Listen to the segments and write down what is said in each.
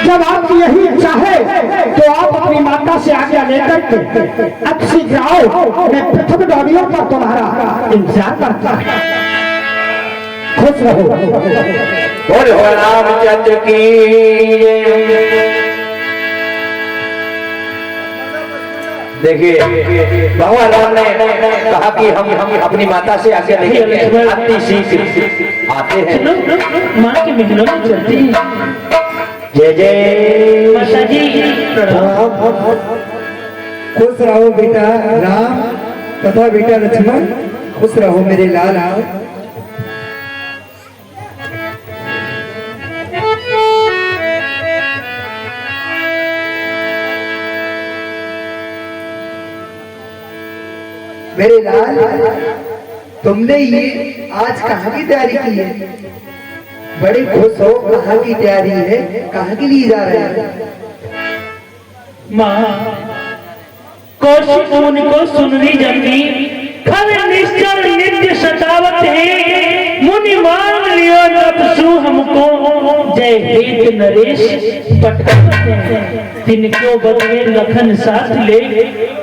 जब आपकी यही इच्छा है तो आप अपनी माता से आज्ञा लेकर के अब शीघ्र आओ। मैं प्रथम डोरियों पर तुम्हारा इंतजार करता हूं। खुश रहो। बोलो रामचंद्र की। देखिए भगवान राम ने कहा कि हम अपनी माता से आज्ञा लेंगे। अति शीघ्र आते हैं। माँ के महलों में चलते हैं। जय जय माता जी प्रणाम। खुश रहो बेटा राम तथा बेटा लक्ष्मण, खुश रहो मेरे लाल। मेरे लाल, तुमने ये आज कहाँ की तैयारी की है? बड़े खुश हो, कहाँ की तैयारी है, कहाँ के लिए जा रहे हैं? माँ कौशिक मुनि को सुननी जमी खर निश्चल नित्य सतावत है। मुनि मान लियो तपसु हमको जय हेत नरेश पटकत है। तिनको बदले लखन साथ ले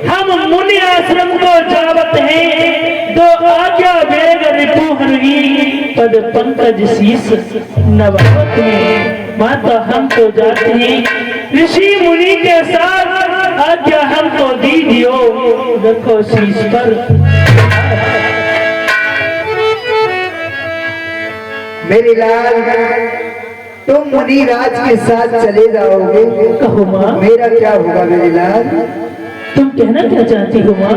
हम मुनि आश्रम को जावत हैं। दो आज्ञा वेग रिपु हरि पद पंकज शीस नवावत है। माता हम तो जाते हैं ऋषि मुनि के साथ। आज्ञा हमको दीजियो रखो शीश पर। मेरे लाल, तुम मुनि राज के साथ चले जाओगे। कहो माँ, मेरा क्या होगा मेरे लाल? तुम कहना क्या चाहती हो माँ?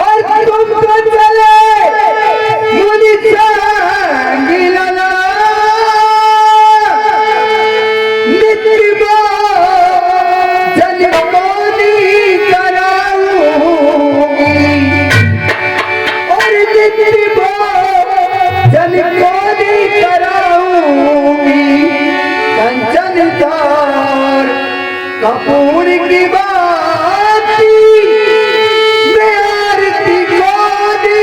और तुम तो चले मुनि संग लाला, नित्य जल कोनी कराऊंगी। और नित्य जल कोनी कराऊंगी। कंचन तार कपूर की बाती मैं आरती को दी।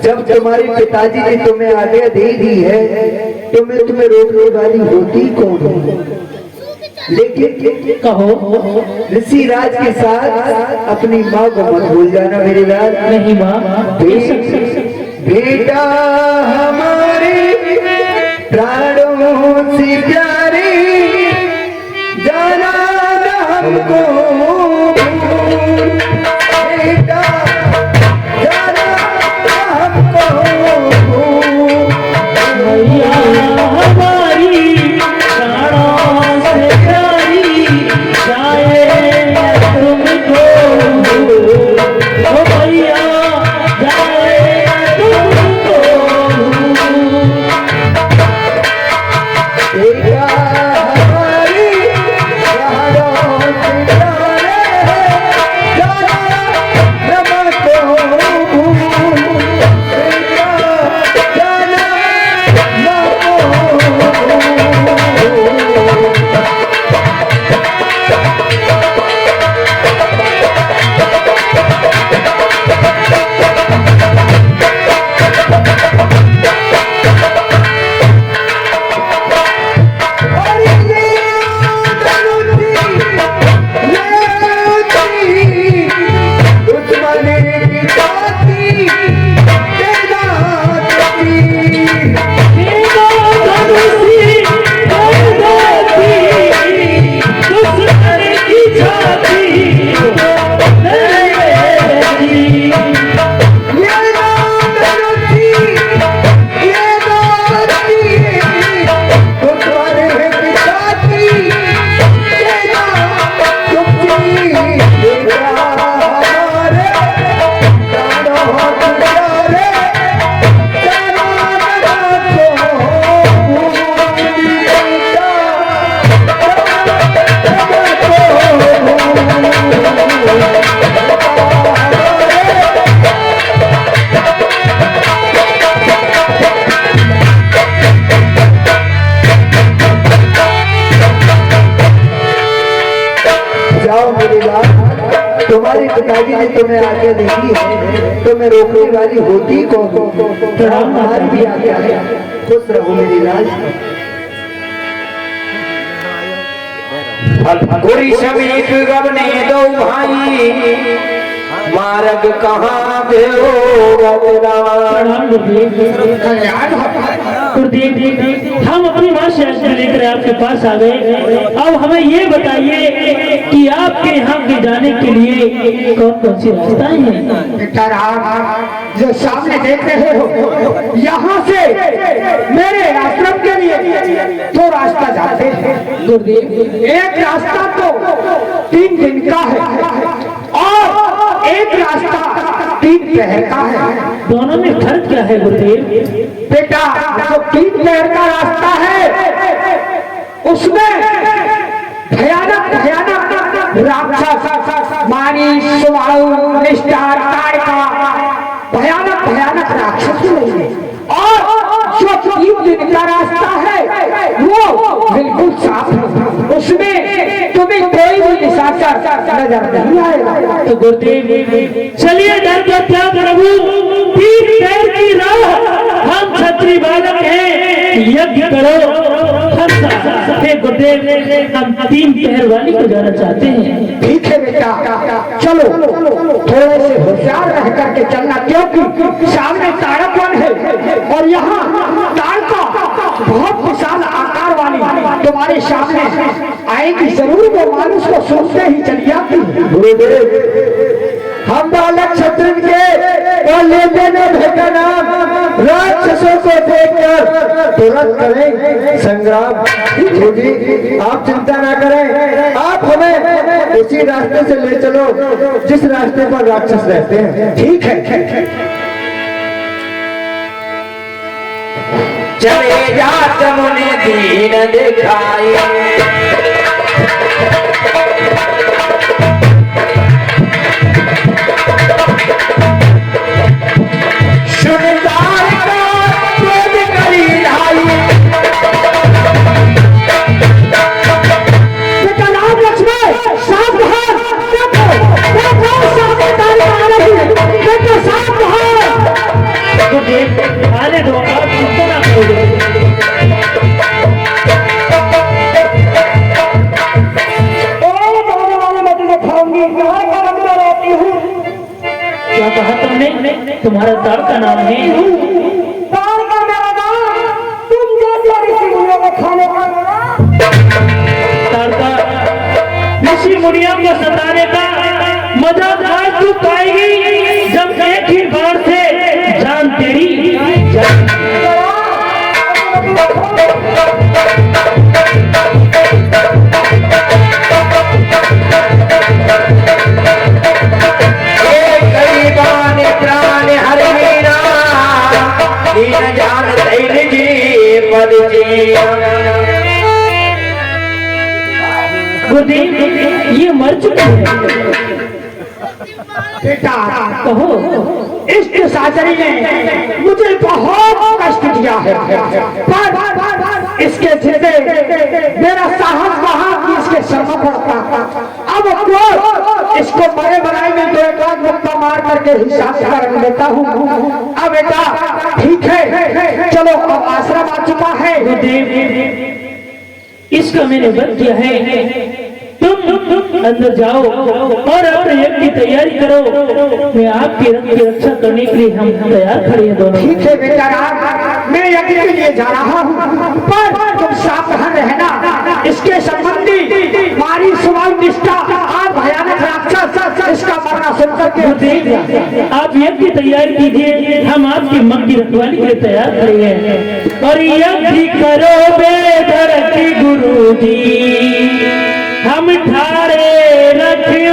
जब तुम्हारे पिताजी ने तुम्हें आज्ञा दे दी है तो मैं तुम्हें रोकने वाली होती कौन है? लेकिन कहो। ऋषि राज के साथ अपनी माँ को मत भूल जाना मेरे लाल। नहीं माँ, बेटा हमारे प्राणों से प्यारे जाना न हमको। बेटा जाना न हमको। मैया हमारी प्राणों से प्यारी जाए तुमको। ओ मैया तो मैं रोकने वाली होती कौन? हमारी भी आ गया। खुश रहो मेरी लाल। गोरी समीप गबने दो भाई मार्ग कहाँ देओ गुरुदेव, हम अपनी माँ से लेकर आपके पास आ गए। अब हमें ये बताइए कि आपके यहाँ के जाने के लिए कौन कौन सी रास्ताएं हैं? बेटा राम, जो सामने देख रहे हो, यहाँ से मेरे आश्रम के लिए दो रास्ता जाते हैं गुरुदेव। एक रास्ता तो 3 दिन का है और एक रास्ता 3 पहर का है। दोनों में फर्क क्या है गुरुदेव? बेटा, जो 3 पहर का रास्ता है उसमें भयानक भयानक राक्षस मानी सुवाणु निष्ठार ताड़का भयानक भयानक राक्षस मिलेंगे। और जो 3 दिन का रास्ता है वो बिल्कुल साफ है, उसमें तुम्हें कोई भी निशाचर नजर नहीं आएगा। तो गुरुदेव चलिए डर का त्याग प्रभु, 3 पैर की राह, हम छत्री बालक हैं, यज्ञ करो। हे गुरुदेव, हम 3 पहर वाली को जाना चाहते हैं। ठीक है बेटा, चलो थोड़े से होशियार रह करके चलना, क्योंकि सामने ताड़कवन है और यहाँ ताड़का बहुत विशाल आकार वाली तुम्हारे सामने आएगी जरूर। वो मानुष को सोचते ही चली जाती है। गुरुदेव, हम बालक क्षत्रिय के और लेते न भेटा नाम राक्षसों को देखकर तुरंत करें संग्राम। जी, आप चिंता ना करें, आप हमें उसी रास्ते से ले चलो जिस रास्ते पर राक्षस रहते हैं। ठीक है। चले जात मुनि दीन दिखाए सुनदार का क्रोध करी ढाई। बेटा राम लक्ष्मण सावधान, देखो सामने ताड़का आ रही है। बेटा सावधान। गुरुदेव आने दो, आप चिंता ना करो। क्या कहा तुमने? तुम्हारा तार का नाम है? ताड़का मेरा नाम, तुम जैसे ऋषि मुनियों को खाने का ताड़का ऋषि मुनियों को सताने का मजा आज तू पाएगी जब एक ही बार से जान तेरी गरीबान प्राण हर मीरा दीन जान तैल जी पद जी। गुरुदेव ये मर चुके हैं। बेटा कहो। इष्ट साजरी ने मुझे बहुत कष्ट दिया है, पर इसके जिंदे मेरा साहस वहां कि इसके शर्मा पड़ता। अब क्रोध इसको मरे बनाए में 2-1 मुक्का मार करके हिसाब कर देता हूँ। अब बेटा ठीक है, चलो अब आश्रम आ चुका है। गुरुदेव इसका मैंने वध किया है, तुम अंदर जाओ और अपने यज्ञ की तैयारी करो। मैं आपके रंग की रक्षा करने के लिए हम तैयार खड़े हैं दोनों। ठीक है बेटा राम, मैं यज्ञ के लिए जा रहा हूँ, पर तुम सावधान रहना। इसके संबंधी मारी सुवाल निष्ठा और भयानक राक्षस इसका मरना सुनकर के गुरुदेव आप यज्ञ की तैयारी कीजिए, हम आपकी मग की रखवाली के लिए तैयार खड़े हैं। और यज्ञ करो बेधड़की गुरुजी, हम ठाड़े रखवाली।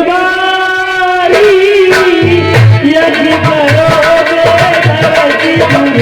यज्ञ करो बेधड़की गुरुजी।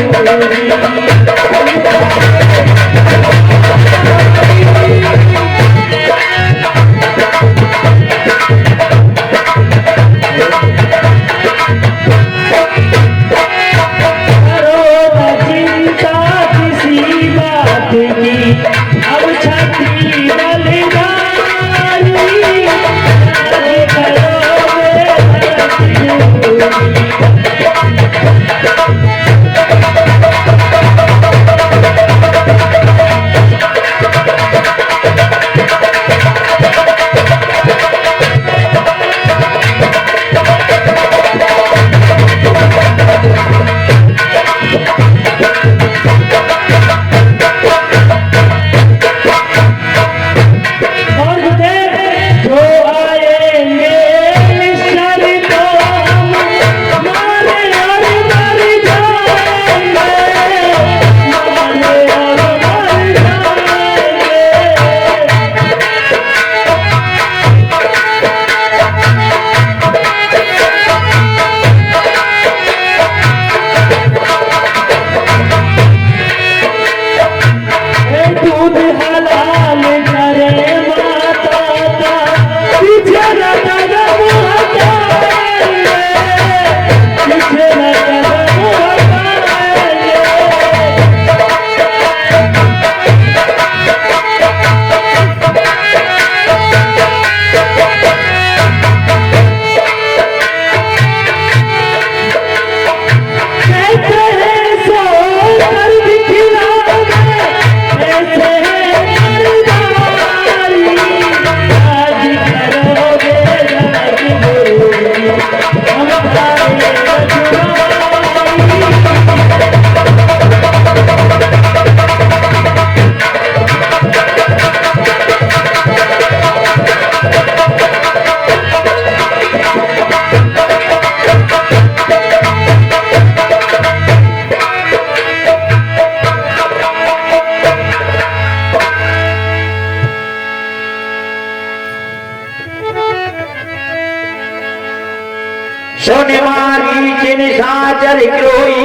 जर क्रोई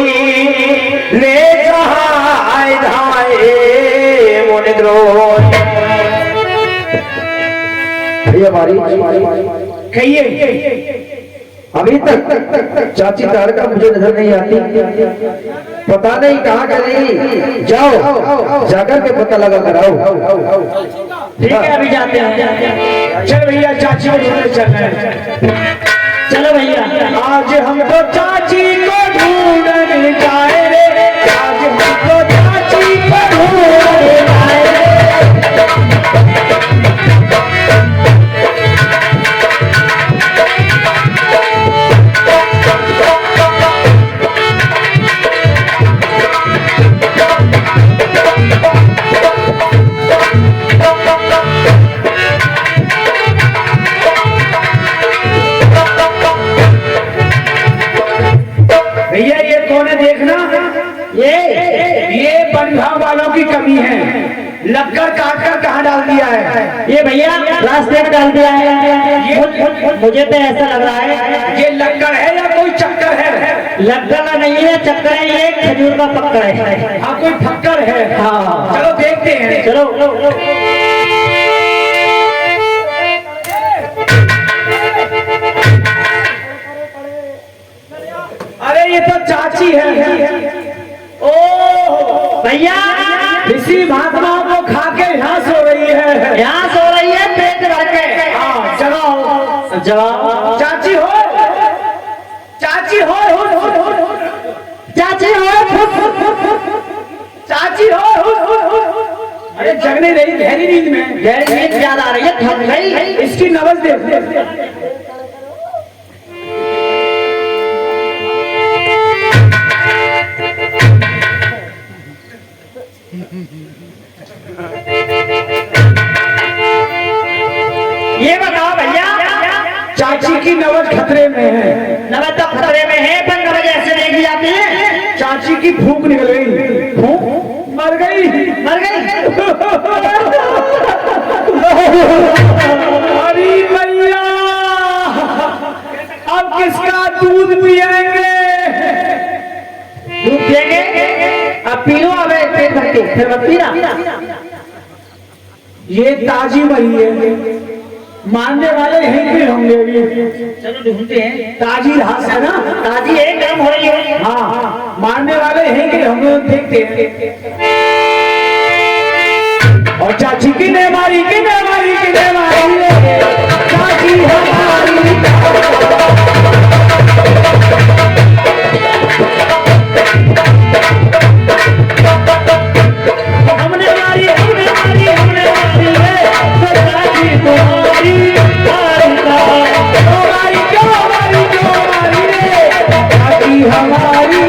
ले सहाय धाए मोने द्रोह। भैया हमारी कहिए। अभी तक चाची तारका मुझे नजर नहीं आती, पता नहीं कहाँ गई। जाओ जाकर के पता लगा कर आओ। ठीक है, अभी जाते हैं। चल भैया, चाची को ढूंढने चल रहे हैं। चलो भैया, आज हम तो चाची को ढूंढने जाए रे, आज हम तो चाची को ढूंढने जाए रे। भैया ये कौन है देखना, ये बंधा वालों की कमी है। लक्कड़ काट कर कहाँ डाल दिया है? ये भैया रास्ते में डाल दिया है। मुझे तो ऐसा लग रहा है ये लक्कड़ है या कोई चक्कर है? लग्गा नहीं है, चक्कर है, ये खजूर का पक्का है। हाँ, कोई फक्कर है। हाँ। चलो देखते हैं। चलो। अरे ये तो चाची है। ओ भैया इसी महात्मा को खा के यहाँ सो रही है। यहाँ सो रही है पेट भर के। हाँ, जगाओ जवाब चाची हो, चाची हो, चाची हो, चाची हो। अरे जगने रही गहरी नींद में, गहरी नींद याद आ रही है, थक गई। इसकी नब्ज देख। ये बताओ भैया, चाची की नब्ज खतरे में है। नब्ज तो खतरे में है, पर नब्ज ऐसे देखी जाती है। चाची की फूंक निकल गई। फूंक मर गई, मर गई। अरे भैया, अब किसका दूध पिएंगे? दूध पिएंगे? अब पी लो, अब पेट भर के, फिर मत पीना। ये ताजी मरी है, मानने वाले यहीं पे होंगे भी। चलो ढूंढते हैं। ताजी घास है ना? ताजी है, गर्म हो रही है। हाँ, मारने वाले यहीं के होंगे, देखते हैं। और चाची की ने मारी, की ने मारी, की ने मारी रे, चाची हमारी। हमने मारी, हमने मारी, हमने मारी रे, तो चाची तुम्हारी तारका। क्यों मारी, क्यों मारी, क्यों मारी रे, चाची हमारी।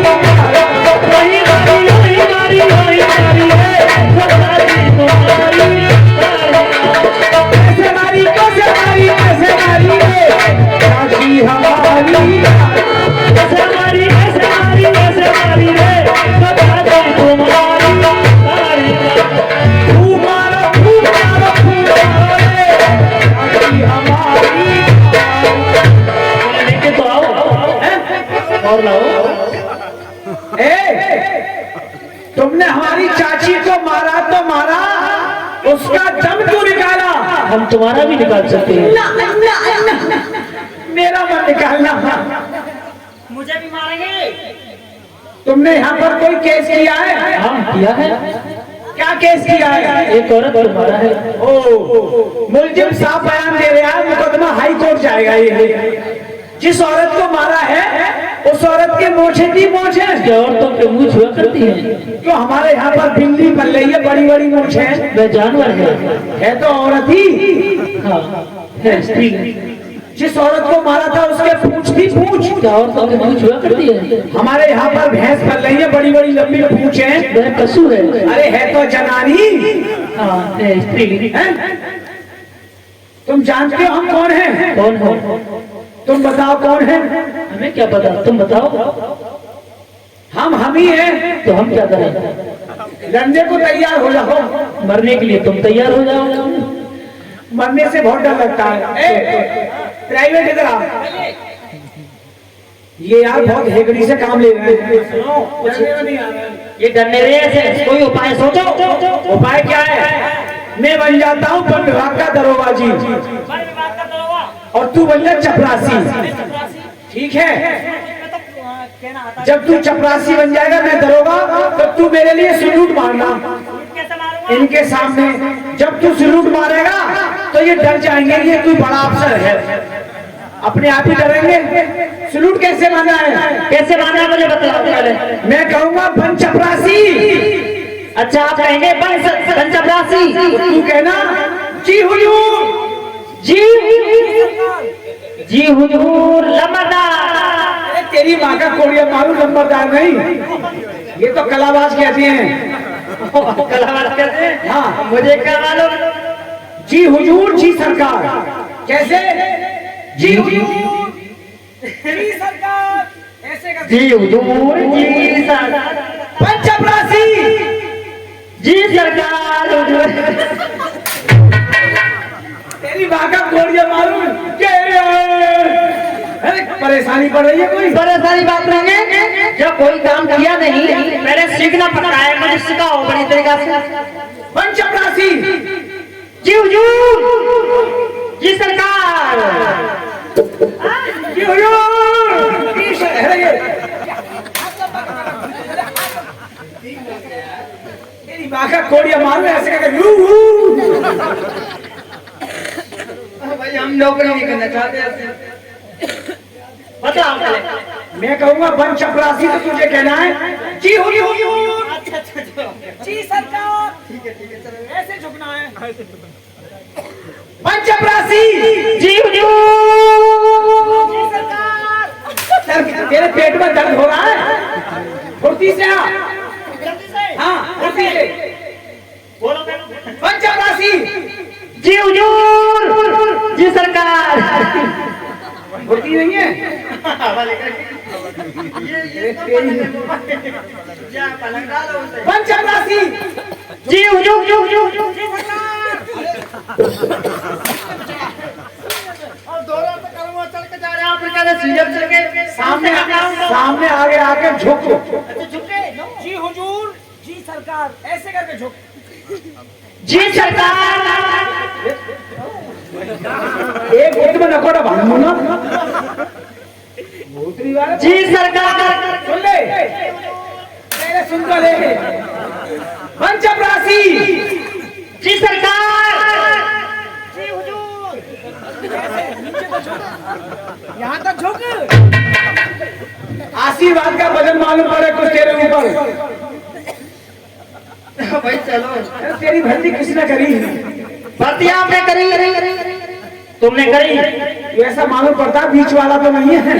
वही मारी, वही मारी, वही मारी रे, तो चाची तुम्हारी तारका। कैसे मारी, कैसे मारी, कैसे मारी रे, चाची हमारी। ऐसे मारी, ऐसे मारी, ऐसे मारी रे, तो चाची तुम्हारी तारका। खूब मारो, खूब मारो, खूब मारो रे, चाची हमारी। लेके तो आओ, और लाओ। तुमने हमारी चाची को मारा तो मारा, उसका दम क्यों निकाला? हम तुम्हारा भी निकाल सकते हैं। मेरा मन निकालना। मुझे भी मारेंगे। तुमने यहाँ पर कोई केस किया है? हाँ किया है। क्या केस किया है? एक औरत को मारा है। ओ, मुलजिम साहब बयान दे रहा है, मुकदमा हाई कोर्ट जाएगा। ये जिस औरत को मारा है, उस औरत के मोछे थी, मोछे क्या औरतों के मुंह छुआ करती है? जो हमारे यहाँ पर बिल्ली बन रही है, बड़ी बड़ी मूछ है। वह जानवर है तो औरत ही। हाँ है, स्त्री है। जिस औरत को मारा था उसके पूंछ थी, पूंछ। क्या औरतों के मुंह छुआ करती है? हमारे यहाँ पर भैंस बन रही है, बड़ी बड़ी लंबी पूंछ है। वह पशु है। अरे है तो जनानी। हाँ है, स्त्री है? तुम जानते हो हम कौन हैं? कौन हो? तुम बताओ कौन है? हमें क्या पता, तुम बताओ। हम ही हैं। तो हम क्या करें? लड़ने को तैयार हो जाओ। मरने के लिए तुम तैयार हो जाओ। मरने से बहुत डर लगता है। प्राइवेट इधर आओ। ये यार बहुत हेगड़ी से काम ले रहे हैं। ये डरने रहे से कोई उपाय सोचो। उपाय क्या है? मैं बन जाता हूँ वन विभाग का दरोगा जी, और तू बन जा चपरासी। ठीक है, जब तू चपरासी बन जाएगा मैं दरोगा, तब तू मेरे लिए सैल्यूट मारना इनके सामने। जब तू सैल्यूट मारेगा तो ये डर जाएंगे, ये कोई बड़ा अफसर है, अपने आप ही डरेंगे। सैल्यूट कैसे मारना है? कैसे मारना है मुझे बताओ पहले। मैं कहूंगा बन चपरासी। अच्छा आप कहेंगे बन चपरासी, तू कहना जी हुजूर। जी हुजूर लंबरदार। तेरी माँ का कोड़िया मारू, लंबरदार नहीं, ये तो कलाबाज कहते हैं। कलाबाज कहते हैं? हाँ, मुझे क्या मालूम। जी हुजूर जी सरकार। कैसे? जी हुजूर जी सरकार, ऐसे कर। जी हुजूर जी सरकार। पंचपरासी जी सरकार हुजूर। तेरी माँ का कोड़िया मारू। अरे परेशानी पड़ रही है कोई? परेशानी बात नहीं है, जब कोई काम किया नहीं मैंने सीखना पड़ता है, मुझे सिखाओ बड़ी तरीका से। पंचपरासी जी हुजूर जी सरकार। जी हुजूर जी तेरी माँ का कोड़िया मारू, ऐसे करके भाई हम नौकरी नहीं करना चाहते ऐसे। बताओ पहले। मैं कहूंगा बन चपरासी, तो तुझे कहना है जी हुजूर। अच्छा जी सरकार। ठीक है चलो, ऐसे झुकना है। बन चपरासी जी हुजूर जी सरकार। तेरे पेट में दर्द हो रहा है? फुर्ती से आ। हाँ फुर्ती से बोलो। बन चपरासी जी हुजूर जी सरकार। फुर्ती नहीं है? बन चपरासी जी हुजूर जी सामने आगे आके झुक। जी हुजूर जी सरकार, ऐसे करके झुक। जी सरकार। एक गुट में नकोड़ा बांधो ना। भूतरी वाला जी सरकार। सुन ले, मेरे सुन कर ले। बन चपरासी जी सरकार। जी हुजूर, नीचे तो झुक, यहाँ तक झुक। आशीर्वाद का वजन मालूम पड़े कुछ तेरे ऊपर। भाई चलो। तेरी भर्ती किसने करी? भर्ती आपने करी, तुमने करी। ऐसा मालूम पड़ता बीच वाला तो नहीं है।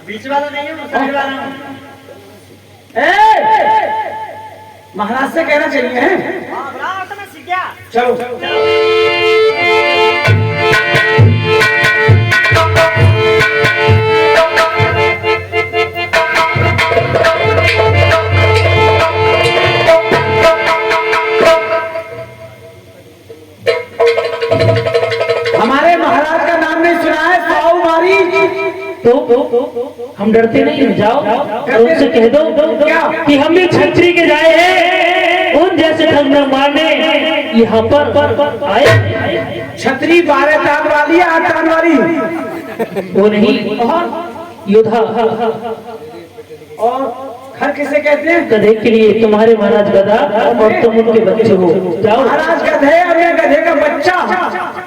बीच वाला नहीं है, साइड वाला हूं। महाराज से कहना चाहिए है। चलो हमारे महाराज का नाम नहीं सुना है? साऊ मारी। तो हम डरते नहीं, जाओ और उनसे कह दो कि हम भी छतरी के जाए हैं, उन जैसे ठगना मारने यहाँ पर आए। छतरी 12 तान वाली है, 8 तान वाली? वो नहीं, योद्धा। और खर किसे कहते हैं? गधे के लिए तुम्हारे महाराज गधा और तुम उनके बच्चे हो। जाओ। महाराज गधे और मैं गधे का बच्चा,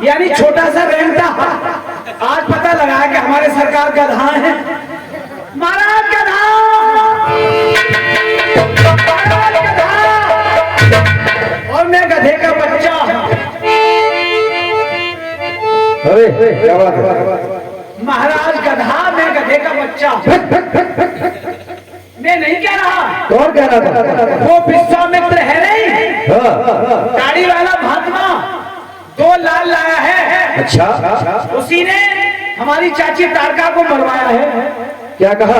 यानी छोटा सा रेंगता। आज पता लगा है कि हमारे सरकार गधा है। महाराज गधा, महाराज गधा और मैं गधे का बच्चा। अरे क्या बात है? महाराज गधा, मैं गधे का बच्चा। मैं नहीं कह रहा। कौन कह रहा था? वो विश्वामित्र है नहीं, दाढ़ी वाला महात्मा, 2 लाल लाया है। अच्छा, उसी ने हमारी चाची तारका को मरवाया है। क्या कहा?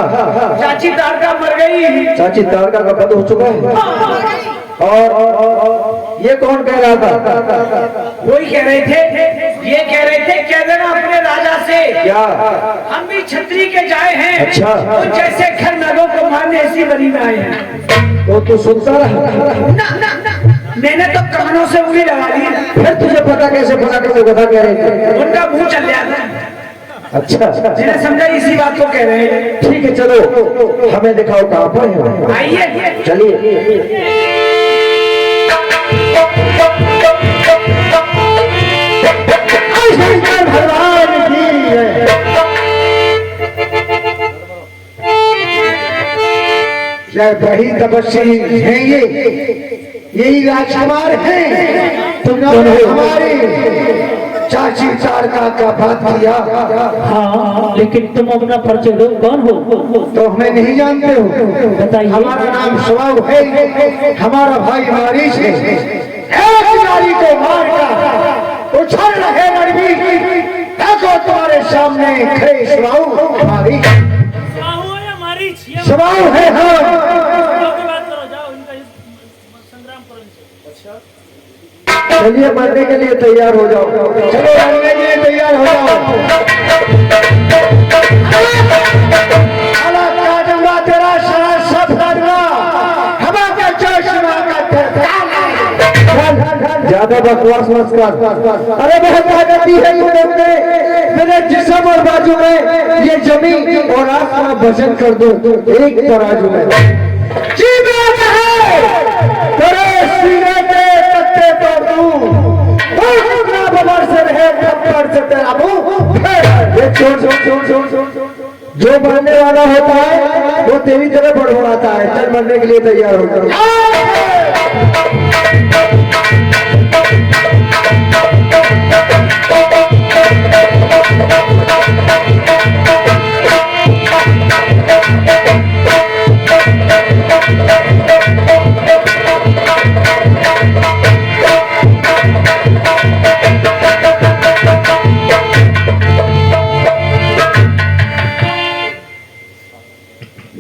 चाची तारका मर गई। चाची तारका का वध हो चुका है। और ये कौन कह रहा था? वही कह रहे थे, ये कह रहे थे कह देना अपने राजा से क्या? हम भी छतरी के जाए हैं। अच्छा। वो जैसे खर नगों को मारने ऐसी बनी में आए हैं। तो तू सुनता रहा? ना, मैंने तो कानों से उंगली लगा ली। फिर तुझे पता कैसे पता कि वो कथा कह रहे थे? उनका मुंह चल गया था। अच्छा, जिन्हें समझा इसी बात को कह रहे हैं। ठीक है, चलो हमें दिखाओ कहाँ पर है। आइए, चलिए। भगवान की जय। वही तपस्वी हैं ये, यही राजकुमार हैं। तुमने हमारी चाची तारका का बात किया। हाँ, लेकिन तुम अपना परिचय दो, कौन हो? तो हमें नहीं जानते हो? बताइए। हमारा नाम स्वभाव है, हमारा भाई मारीच है। एक नारी को मारकर उछल रहे रणवीर, देखो तुम्हारे सामने खड़े स्वभाव हमारी स्वभाव है। हाँ, चलिए मरने के लिए तैयार हो जाओ। चलो मरने के लिए तैयार हो जाओ। अलग काटूंगा तेरा सारा सब काटूंगा। हवा का चश्मा ज्यादा बकवास मत कर। अरे बहुत ताकत दी है तुमने। मेरे जिस्म और बाजू में ये जमीन और आसमान वजन कर दो एक तराजू में। जी बात है, तेरे सीने के पत्ते तोड़ दूं। बबर से रहे थप्पड़ से तेरा मुंह। ये जो मरने वाला होता है वो तेरी तरह बड़बड़ाता है। चल मरने के लिए तैयार हो जाओ।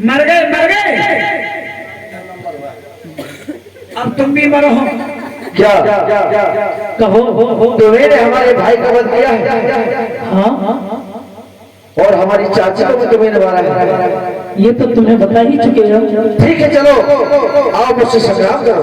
मर गए। अब तुम भी मरो। क्या कहो। तुम्हें हमारे भाई का वध किया है। हाँ, और हमारी चाची को भी तुम्हें मारा है। ये तो तुम्हें बता ही चुके हो। ठीक है, चलो आओ मुझसे संग्राम करो।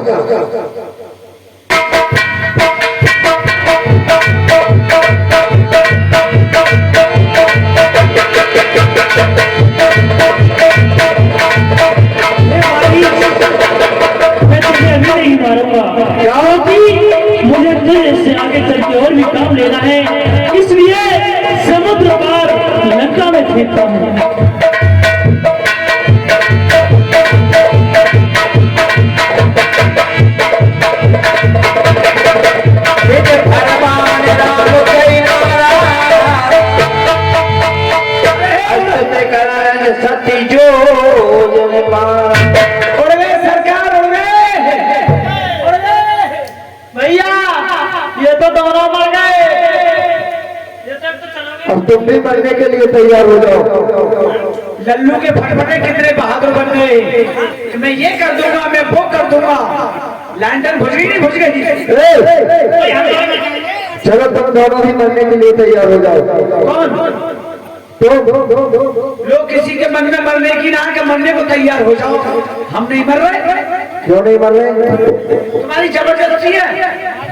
मैं तुझे अभी नहीं मारूंगा, क्योंकि मुझे तुझे से आगे चल के और भी काम लेना है। इसलिए समुद्र पार लंका में फेंकता हूँ। सती जो उड़ गए सरकार, उड़ गए भैया। ये तो दोनों मर गए। अब तुम भी मरने के लिए तैयार हो जाओ। लल्लू के फटफटे कितने बहादुर बन गए। मैं ये कर दूंगा, मैं वो कर दूंगा। लैंडन भुज गई, नहीं भुज गई। चलो तुम दोनों भी मरने के लिए तैयार हो जाओ। कौन? लोग किसी के मन में मरने की ना के मरने को तैयार हो जाओ। हम नहीं मर रहे। क्यों नहीं मर रहे? तुम्हारी जबरदस्ती है।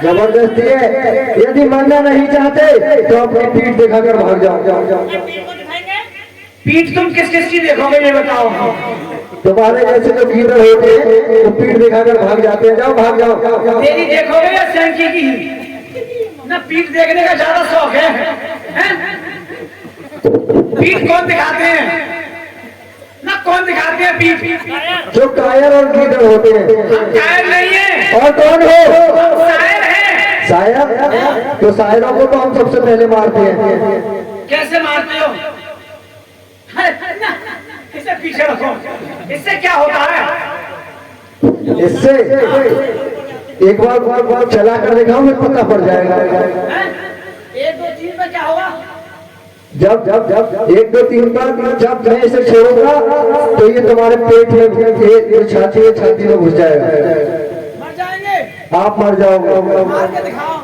जबरदस्ती है। यदि मरना नहीं चाहते तो अपनी पीठ दिखाकर भाग जाओ। पीठ तुम किस किस की देखोगे ये बताओ। तुम्हारे जैसे जो कीड़े होते हैं वो पीठ दिखाकर भाग जाते हैं। जाओ भाग जाओ। तेरी देखोगे या सैंकी की? ना पीठ देखने का ज्यादा शौक है? पीठ कौन दिखाते हैं? ना कौन दिखाते हैं पीठ? जो कायर और गीदड़ होते हैं। हम कायर नहीं है। और कौन हो? हम शायर हैं। शायर? तो शायरों को तो हम सबसे पहले मारते हैं। कैसे मारते हो? इसे पीछे रखो। इससे क्या होता है? इससे एक बार चला कर दिखाओ, फिर पता पड़ जाएगा। एक दो चीज में क्या होगा? जब जब जब 1 2 3 बार जब मैं इसे छोड़ूंगा तो ये तुम्हारे पेट में छाती में घुस जाएगा। मर जाएंगे। आप मर जाओगे। मार के दिखाओ।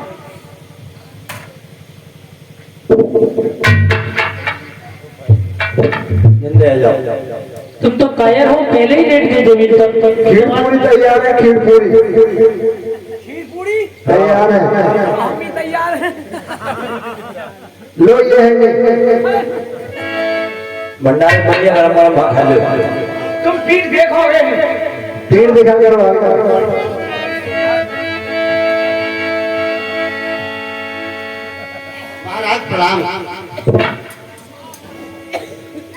जिंदे आ जाओ। तुम तो कायर हो, पहले ही रेट दे दोगे खीर पूरी तैयार है, खीर पूरी खीर पूरी तैयार है। हम भी तैयार हैं। लो ये है, भंडारे बन गया, गरम गरम खा लो। तुम पीठ देखोगे। तीन दिखा करो। महाराज प्रणाम।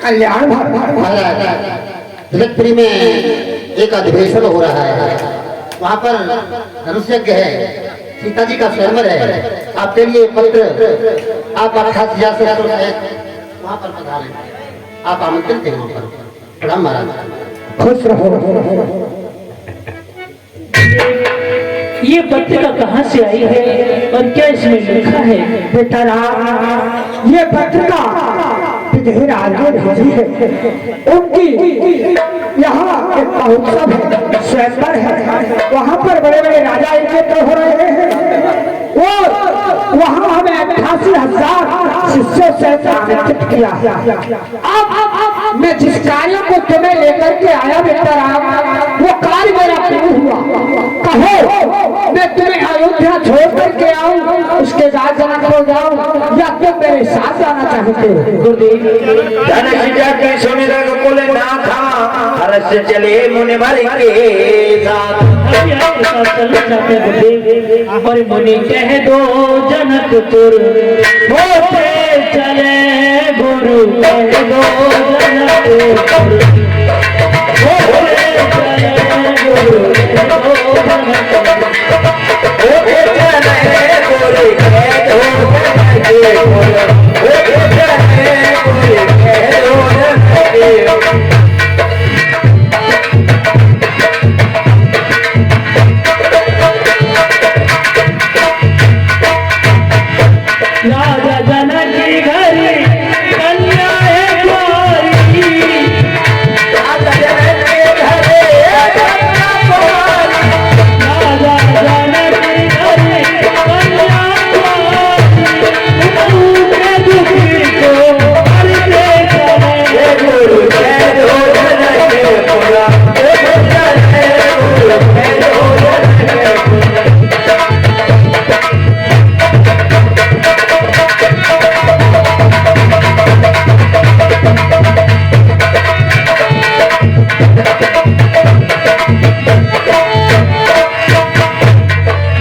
कल्याण महाराज जगतपुरी में एक अधिवेशन हो रहा है, वहाँ पर धनुष्यज्ञ है, सीता जी का स्वयंवर है। आपके लिए पत्र आप अर्थात से वहाँ पर पधारे, आप आमंत्रित हैं वहाँ पर। प्रणाम महाराज। खुश रहो। ये पत्रिका कहाँ से आई है और क्या इसमें लिखा है? बेटा राम, ये पत्रिका विजयराज ने भेजी है। उनकी यहाँ एक महोत्सव है, स्वयंवर है, वहाँ पर बड़े बड़े राजा एकत्र हो रहे हैं और वहाँ हमें 88,000 शिष्यों से आमंत्रित किया। अब मैं जिस कार्य को तुम्हें लेकर के आया बेटा राम, वो कार्य मेरा पूर्ण हुआ। कहो मैं तुम्हें अयोध्या छोड़ करके आऊं, उसके बाद जनकपुर जाऊं, या तुम मेरे साथ जाना चाहते हो? गुरुदेव धन सुन कुल ना था, हर्ष चले मुनि भर के साथ। अभी आपके साथ चलना चाहते हैं गुरुदेव। और मुनि कह दो जनकपुर होते चले, गुरु कह दो जनकपुर होते चले, गुरु कह दो जनकपुर। राजा जनक की घरी कन्या है प्यारी, राजा जनक की घरी कन्या प्यारी, के दुखी को करते चले, गुरु कह दो जनकपुरा, गुरु कह दो जनकपुरा।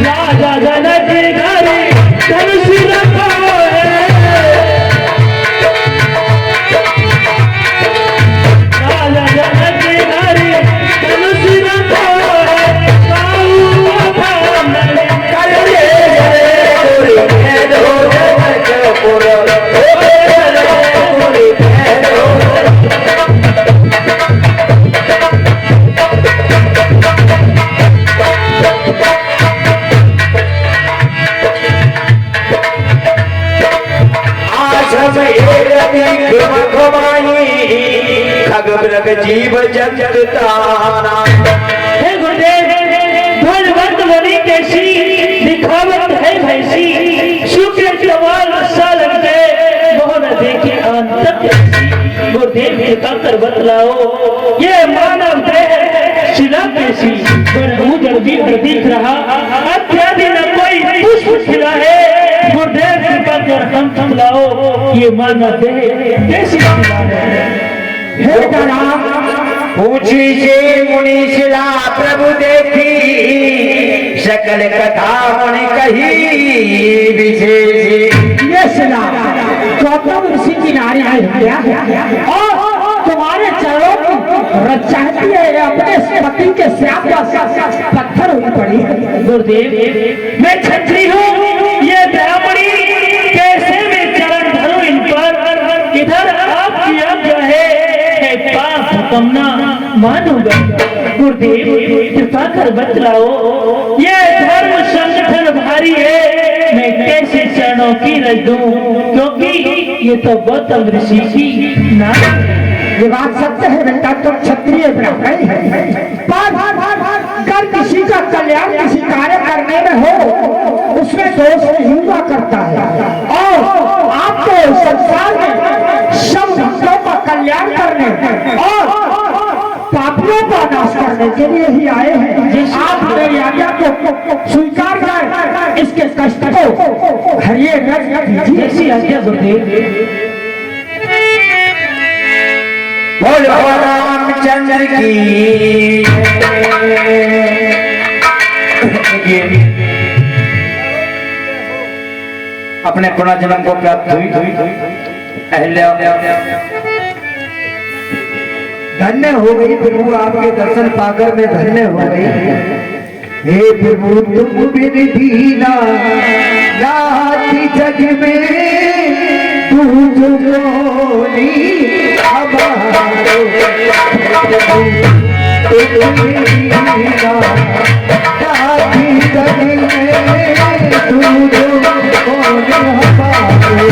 राजा जनक के घरे धनुष रखा है, राजा जनक के घरे धनुष रखा है, काऊ अभान करे गुरु कह दो जनकपुर, गुरु कह दो। जीव जगत तारा। हे गुरुदेव, भगवत बनी कैसी दिखावट है भैसी, शुक्र जवाल साल के मोहन देखे अंत कैसी। गुरुदेव कृपा कर बतलाओ, ये मानव देह शिला कैसी, बड़बूजड़ भी दिख रहा, अत्यादि न कोई पुष्प खिला है। गुरुदेव कृपा कर हम थमलाओ, ये मानव देह कैसी शिला है? हे राम, पूछी से मुनि शिला प्रभु देखी, सकल कथा मुनि कही विशेष। ये शिला गौतम ऋषि की नारी है और तुम्हारे चरणों की रज चाहती है, अपने पति के श्राप का पत्थर हुई पड़ी है। गुरुदेव मैं छत्री हूँ, ये ब्राह्मणी कैसे मैं चरण धरूं इन पर? इधर आपकी आज्ञा है, पाप हुक्म मानूंगा। गुरुदेव कृपा कर बतलाओ, ये धर्म संगठन भारी है, मैं कैसे चरणों की रज दूं? क्योंकि ये तो गौतम ऋषि की नाम है। ये बात सत्य है बेटा, तुम क्षत्रिय ब्राह्मण है, पर अगर किसी का कल्याण, किसी कार्य करना में हो उसमें दोष नहीं हुआ करता है। और आपको संसार में सब भक्तों का कल्याण करने और पापियों का नाश करने के लिए ही आए हैं। आप मेरी आज्ञा को स्वीकार करें, इसके कष्ट को हरिए जैसी आज्ञा गुरुदेव। बोलो रामचंद्र की। अपने पुनर्जन्म को प्राप्त हुई अहल्या धन्य हो गई प्रभु, आपके दर्शन पाकर मैं धन्य हो गई। हे प्रभु तुम बिन दीना जाति जग में, तू जो बोली हमारे प्रभु तुम बिन दीना जाति जग में, तू जो बोली हमारे।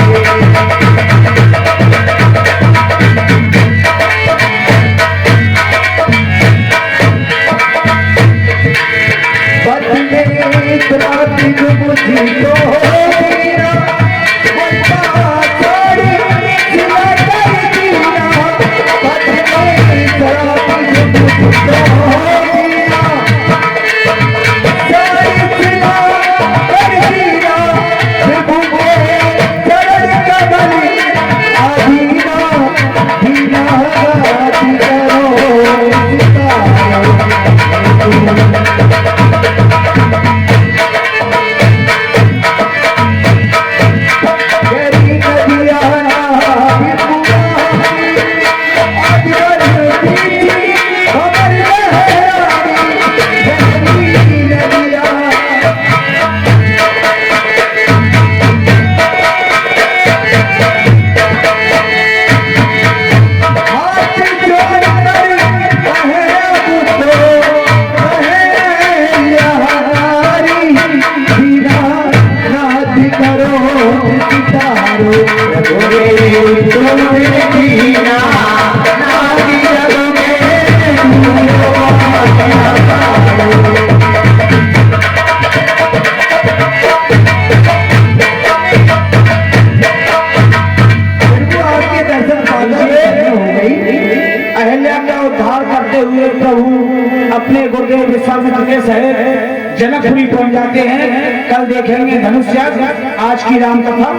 अपने गुरुदेव विश्वामित्र के सहित जनकपुरी पहुंच जाते हैं। कल देखेंगे धनुष्याग। आज की राम कथा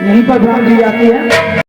यहीं पर विराम दी जाती है।